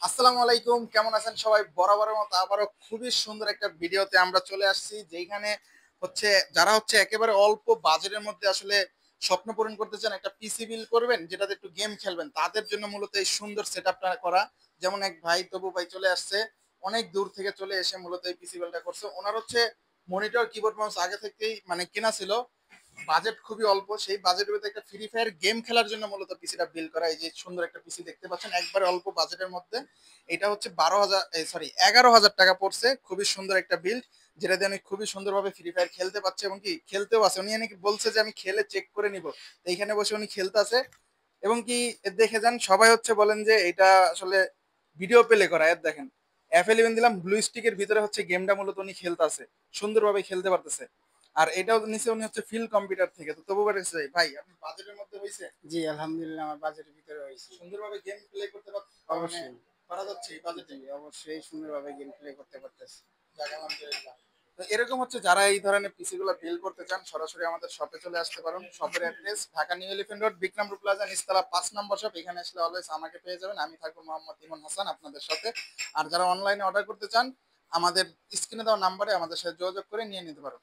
আসসালামু আলাইকুম, কেমন আছেন সবাই? বরাবরের মতো আবারও খুবই সুন্দর একটা ভিডিওতে আমরা চলে আসছি, যেখানে হচ্ছে যারা হচ্ছে একেবারে অল্প বাজেটের মধ্যে আসলে স্বপ্ন পূরণ করতে চান, একটা পিসি বিল করবেন যেটাতে একটু গেম খেলবেন, তাদের জন্য মূলত এই সুন্দর সেটআপটা করা। যেমন এক ভাই তবু ভাই চলে আসছে, অনেক দূর থেকে চলে এসে মূলত এই পিসি বিলটা করছে। ওনার হচ্ছে মনিটর, কিবোর্ড, মাউস আগে থেকেই মানে কেনা ছিল, বাজেট খুবই অল্প। সেই বাজেটের ভিতরে একটা ফ্রি ফায়ার গেম খেলার জন্য মূলত পিসিটা বিল করা। এই যে সুন্দর একটা পিসি দেখতে পাচ্ছেন, একবারে অল্প বাজেটের মধ্যে। এটা হচ্ছে 12,000, সরি 11,000 টাকা পড়ছে। খুবই সুন্দর একটা বিল্ড, যেটা দিয়ে আমি খুবই সুন্দরভাবে ফ্রি ফায়ার খেলতে পারছি এবং কি খেলতেও আছে। উনি নাকি বলছে যে আমি খেলে চেক করে নিব, তো এইখানে বসে উনি খেলতে আছে। এবং কি দেখে যান, সবাই হচ্ছে বলেন যে এটা আসলে ভিডিও প্লে করা। এর দেখেন F11 দিলাম, ব্লু স্টিকের ভিতরে হচ্ছে গেমটা মূলত উনি খেলতে আছে, সুন্দরভাবে খেলতে পারতেছে। আর এটাও নিচে উনি হচ্ছে ফিল কম্পিউটার থেকে। তো তবু পারতেছে ভাই, আপনি বাজেটের মধ্যে হয়েছে, জি, আলহামদুলিল্লাহ আমার বাজেটের ভিতরে হয়েছে। সুন্দরভাবে গেম প্লে করতে মানে অবশ্যই। পারা যাচ্ছে এই বাজেটে? জি, অবশ্যই সুন্দরভাবে গেম প্লে করতে পারতেছি। যাক, আলহামদুলিল্লাহ। তো এরকম হচ্ছে যারা এই ধরনের পিসি গুলো বিল করতে চান, সরাসরি আমাদের শপে চলে আসতে পারেন। শপের address Dhaka new elephant road, Bikrampur plaza, নিচতলা 5 নম্বর শপ। এখানে আসলে অলওয়েজ আমাকে পেয়ে যাবেন। আমি থাকবো মোহাম্মদ ইমন হাসান আপনাদের সাথে। আর যারা অনলাইনে অর্ডার করতে চান, আমাদের স্ক্রিনে দেওয়া নাম্বারে আমাদের সাথে যোগাযোগ করে নিয়ে নিতে পারো।